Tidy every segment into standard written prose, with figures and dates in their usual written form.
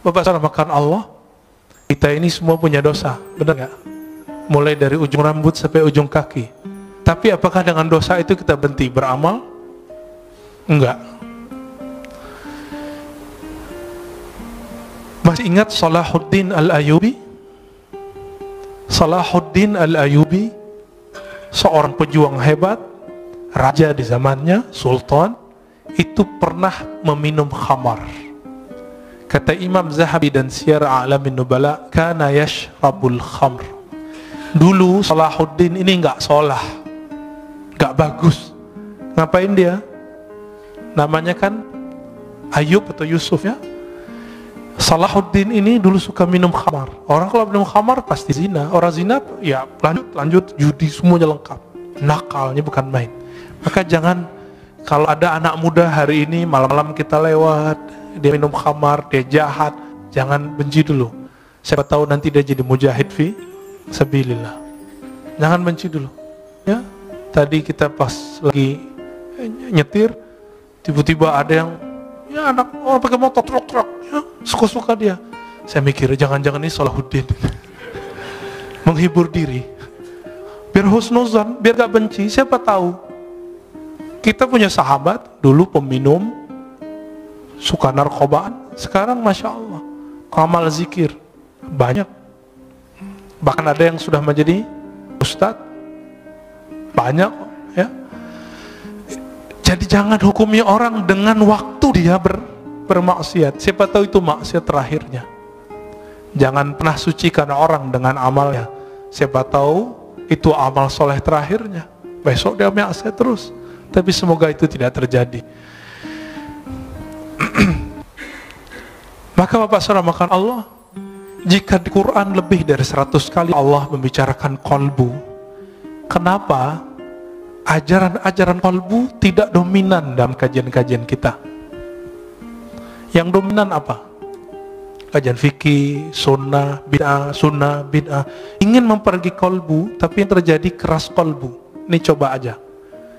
Bapak saudara makan Allah, kita ini semua punya dosa, benar nggak? Mulai dari ujung rambut sampai ujung kaki. Tapi apakah dengan dosa itu kita berhenti beramal? Enggak. Masih ingat Salahuddin Al-Ayyubi? Salahuddin Al-Ayyubi, seorang pejuang hebat, raja di zamannya, sultan, itu pernah meminum khamar. Kata Imam Zahabi dan Siyar A'lamin Nubala, kana yashrabul khamr. Dulu Salahuddin ini nggak sholah, nggak bagus. Ngapain dia? Namanya kan Ayub atau Yusuf ya. Salahuddin ini dulu suka minum khamar. Orang kalau minum khamar pasti zina. Orang zina ya lanjut judi, semuanya lengkap. Nakalnya bukan main. Maka jangan, kalau ada anak muda hari ini malam-malam kita lewat, dia minum khamar, dia jahat, jangan benci dulu. Siapa tahu nanti dia jadi mujahid fi sabilillah. Jangan benci dulu. Ya, tadi kita pas lagi nyetir, tiba-tiba ada yang ya anak orang pakai motor truk-truk, ya, suka-suka dia. Saya mikir jangan-jangan ini Salahuddin menghibur diri, biar husnuzan, biar gak benci. Siapa tahu kita punya sahabat dulu peminum, suka narkobaan, sekarang Masya Allah amal zikir banyak, bahkan ada yang sudah menjadi ustadz, banyak ya. Jadi jangan hukumi orang dengan waktu dia bermaksiat. Siapa tahu itu maksiat terakhirnya. Jangan pernah sucikan orang dengan amalnya. Siapa tahu itu amal soleh terakhirnya. Besok dia maksiat terus. Tapi semoga itu tidak terjadi. Maka Bapak saudara makan Allah, jika di Quran lebih dari 100 kali Allah membicarakan qalbu, kenapa ajaran-ajaran qalbu tidak dominan dalam kajian-kajian kita? Yang dominan apa? Kajian fikih, sunnah, bid'ah. Ingin mempergi qalbu, tapi yang terjadi keras qalbu. Ini coba aja.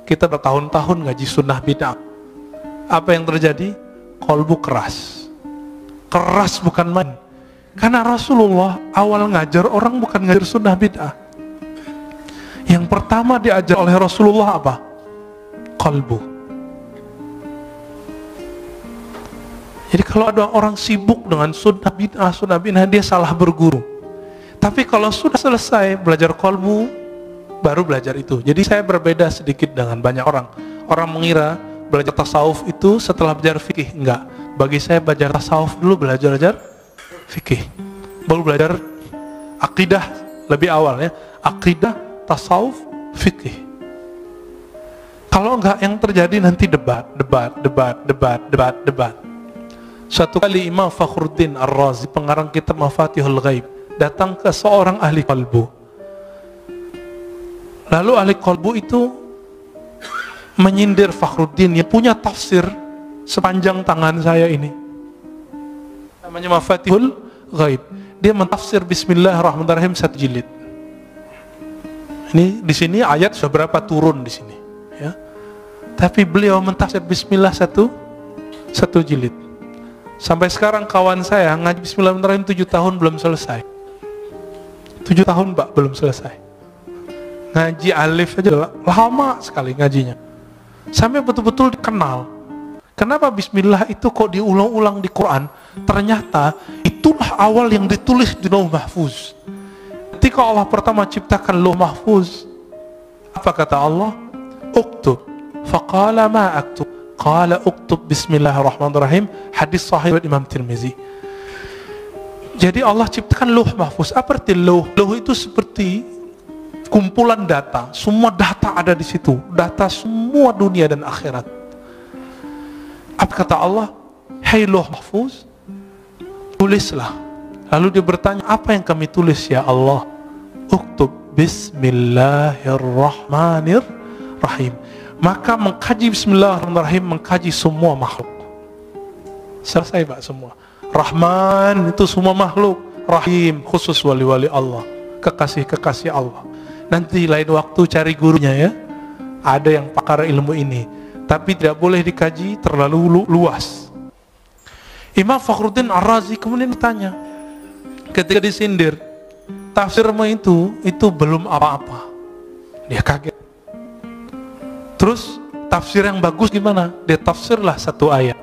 Kita bertahun-tahun ngaji sunnah bid'ah. Apa yang terjadi? Qalbu keras. Keras bukan main. Karena Rasulullah awal ngajar orang bukan ngajar sunnah bid'ah. Yang pertama diajar oleh Rasulullah apa? Qalbu. Jadi kalau ada orang sibuk dengan sunnah bid'ah, dia salah berguru. Tapi kalau sudah selesai belajar qalbu, baru belajar itu. Jadi saya berbeda sedikit dengan banyak orang. Orang mengira belajar tasawuf itu setelah belajar fikih. Enggak. Bagi saya belajar tasawuf dulu, belajar fikih. Baru belajar akidah lebih awal ya. Akidah, tasawuf, fikih. Kalau enggak, yang terjadi nanti debat. Suatu kali Imam Fakhruddin Ar-Razi, pengarang kitab Mafatihul Ghaib, datang ke seorang ahli qalbu. Lalu ahli qalbu itu menyindir Fakhruddin yang punya tafsir sepanjang tangan saya ini. Namanya Mafatihul Ghaib. Dia mentafsir Bismillahirrahmanirrahim 1 jilid. Ini di sini ayat sudah berapa turun di sini, ya. Tapi beliau mentafsir Bismillah satu jilid. Sampai sekarang kawan saya ngaji Bismillahirrahmanirrahim 7 tahun belum selesai. 7 tahun Pak belum selesai. Ngaji alif aja lama sekali ngajinya. Sampai betul-betul dikenal. Kenapa Bismillah itu kok diulang-ulang di Quran? Ternyata itulah awal yang ditulis di Lauh Mahfuz. Ketika Allah pertama ciptakan Lauh Mahfuz, apa kata Allah? Uktub. Faqala ma aktub. Qala uktub Bismillahirrahmanirrahim. Hadis sahih Imam Tirmizi. Jadi Allah ciptakan Lauh Mahfuz. Apa arti lauh? Lauh itu seperti kumpulan data. Semua data ada di situ. Data semua dunia dan akhirat. Apa kata Allah? Hai Lauh Mahfuz, tulislah. Lalu dia bertanya, apa yang kami tulis ya Allah? Uktub Bismillahirrahmanirrahim. Maka mengkaji Bismillahirrahmanirrahim, mengkaji semua makhluk. Selesai Pak semua. Rahman itu semua makhluk. Rahim khusus wali-wali Allah, kekasih-kekasih Allah. Nanti lain waktu cari gurunya ya. Ada yang pakar ilmu ini. Tapi tidak boleh dikaji terlalu luas. Imam Fakhruddin Ar-Razi kemudian ditanya, ketika disindir, tafsirmu itu belum apa-apa. Dia kaget. Terus tafsir yang bagus gimana? Dia tafsirlah satu ayat.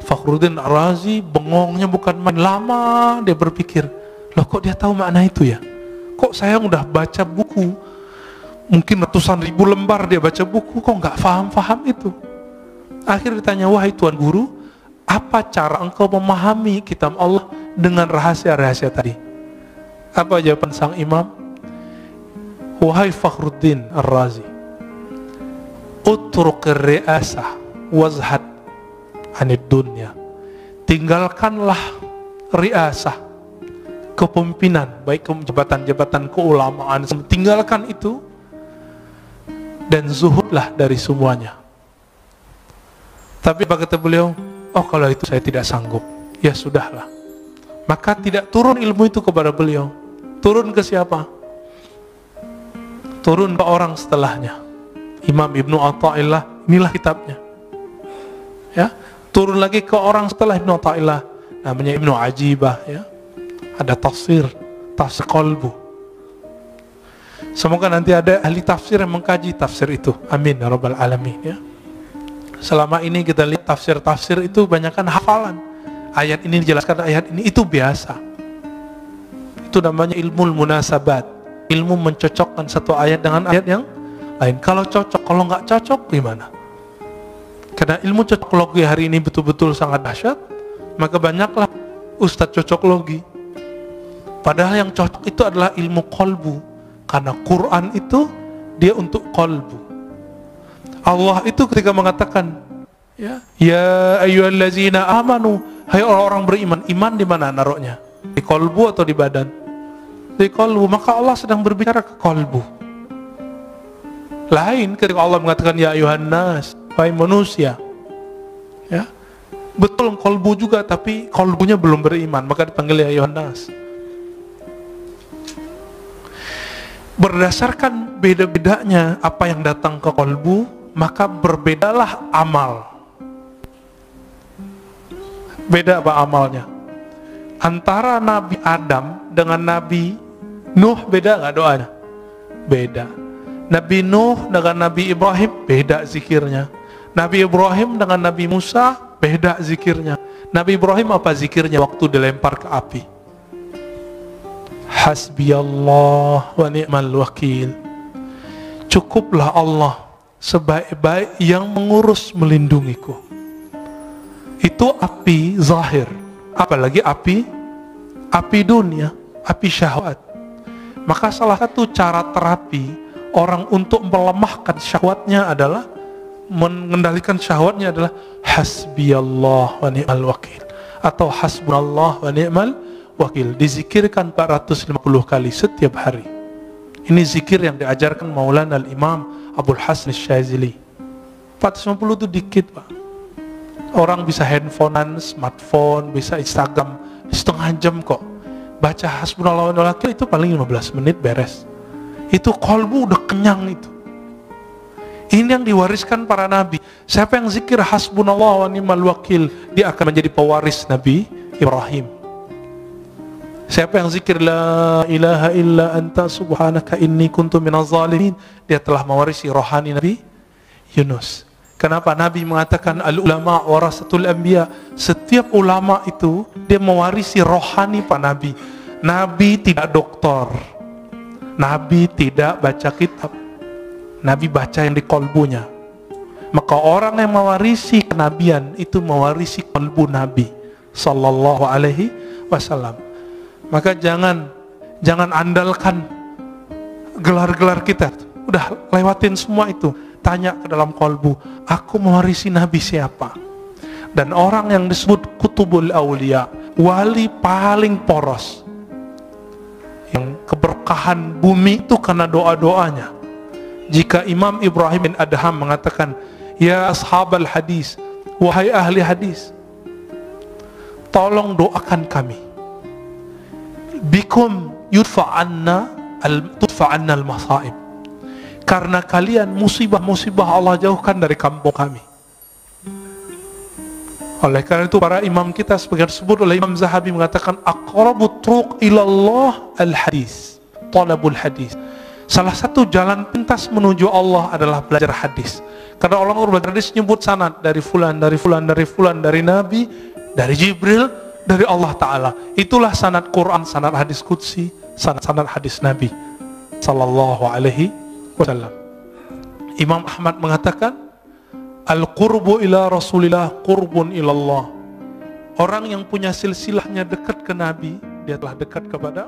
Fakhruddin Ar-Razi bengongnya bukan main, lama dia berpikir, loh kok dia tahu makna itu ya? Kok saya udah baca buku, mungkin ratusan ribu lembar dia baca buku, kok nggak paham itu? Akhirnya ditanya, wahai Tuan Guru, apa cara engkau memahami kitab Allah dengan rahasia-rahasia tadi? Apa jawaban sang imam? Wahai Fakhruddin Ar-Razi, utruk ri'asah wazhad anid dunya. Tinggalkanlah ri'asah, kepemimpinan, baik jabatan-jabatan keulamaan, tinggalkan itu dan zuhudlah dari semuanya. Tapi apa kata beliau? Oh, kalau itu saya tidak sanggup. Ya sudahlah. Maka tidak turun ilmu itu kepada beliau. Turun ke siapa? Turun ke orang setelahnya. Imam Ibnu Athaillah, inilah kitabnya. Ya, turun lagi ke orang setelah Ibnu Athaillah, namanya Ibnu Ajibah, ya. Ada tafsir qalbu. Semoga nanti ada ahli tafsir yang mengkaji tafsir itu. Amin ya rabbal alamin, ya. Selama ini kita lihat tafsir-tafsir itu banyakkan hafalan. Ayat ini dijelaskan, ayat ini, itu biasa. Itu namanya ilmu munasabat. Ilmu mencocokkan satu ayat dengan ayat yang lain. Kalau cocok, kalau nggak cocok gimana? Karena ilmu cocoklogi hari ini betul-betul sangat dahsyat, maka banyaklah ustadz cocoklogi. Padahal yang cocok itu adalah ilmu qalbu. Karena Quran itu dia untuk qalbu. Allah itu ketika mengatakan, ya ayyuhallazina amanu, hai orang-orang beriman, iman di mana naruhnya? Di qalbu atau di badan? Di qalbu. Maka Allah sedang berbicara ke qalbu. Lain ketika Allah mengatakan ya ayyuhan nas, hai manusia. Ya. Betul qalbu juga, tapi qalbunya belum beriman, maka dipanggil ya ayyuhan nas. Berdasarkan beda-bedanya apa yang datang ke qalbu, maka berbedalah amal. Beda apa amalnya? Antara Nabi Adam dengan Nabi Nuh beda nggak doanya? Beda. Nabi Nuh dengan Nabi Ibrahim beda zikirnya. Nabi Ibrahim dengan Nabi Musa beda zikirnya. Nabi Ibrahim apa zikirnya waktu dilempar ke api? Hasbiyallah wa ni'mal wakil. Cukuplah Allah sebaik-baik yang mengurus melindungiku. Itu api zahir. Apalagi api dunia, api syahwat. Maka salah satu cara terapi orang untuk melemahkan syahwatnya adalah, mengendalikan syahwatnya adalah hasbiyallah wa ni'mal wakil, atau hasbunallah wa ni'mal wakil. Dizikirkan 450 kali setiap hari. Ini zikir yang diajarkan Maulana al-Imam Abdul Hasan Syazili. 450 itu dikit, Pak. Orang bisa handphonean, smartphone, bisa Instagram setengah jam kok. Baca hasbunallah wa ni'mal wakil itu paling 15 menit beres. Itu qalbu udah kenyang itu. Ini yang diwariskan para nabi. Siapa yang zikir hasbunallah wa ni'mal wakil, dia akan menjadi pewaris Nabi Ibrahim. Siapa yang zikir la ilaha illa anta subhanaka inni kuntu minaz zalimin, dia telah mewarisi rohani Nabi Yunus. Kenapa Nabi mengatakan al-ulama warasatul anbiya? Setiap ulama itu dia mewarisi rohani para nabi. Nabi tidak doktor. Nabi tidak baca kitab. Nabi baca yang di kolbunya. Maka orang yang mewarisi kenabian itu mewarisi kolbu Nabi sallallahu alaihi wasallam. Maka jangan andalkan gelar-gelar kita. Udah lewatin semua itu. Tanya ke dalam kolbu, aku mewarisi Nabi siapa? Dan orang yang disebut kutubul awliya, wali paling poros, yang keberkahan bumi itu karena doa-doanya. Jika Imam Ibrahim bin Adham mengatakan, ya ashabal hadis, wahai ahli hadis, tolong doakan kami, bikum tudfa'anna al-masaib, karena kalian musibah-musibah Allah jauhkan dari kampung kami. Oleh karena itu para imam kita sebagai disebut oleh Imam Zahabi mengatakan aqrabut turuq ilallah al-hadis, talabul hadis. Salah satu jalan pintas menuju Allah adalah belajar hadis. Karena Allah belajar hadis nyebut sanad dari fulan, dari fulan, dari fulan, dari Nabi, dari Jibril, dari Allah Ta'ala. Itulah sanad Quran, sanad hadis qudsi, sanad hadis Nabi sallallahu alaihi wasallam. Imam Ahmad mengatakan al-qurbu ila Rasulillah qurbun ilallah. Orang yang punya silsilahnya dekat ke Nabi, dia telah dekat kepada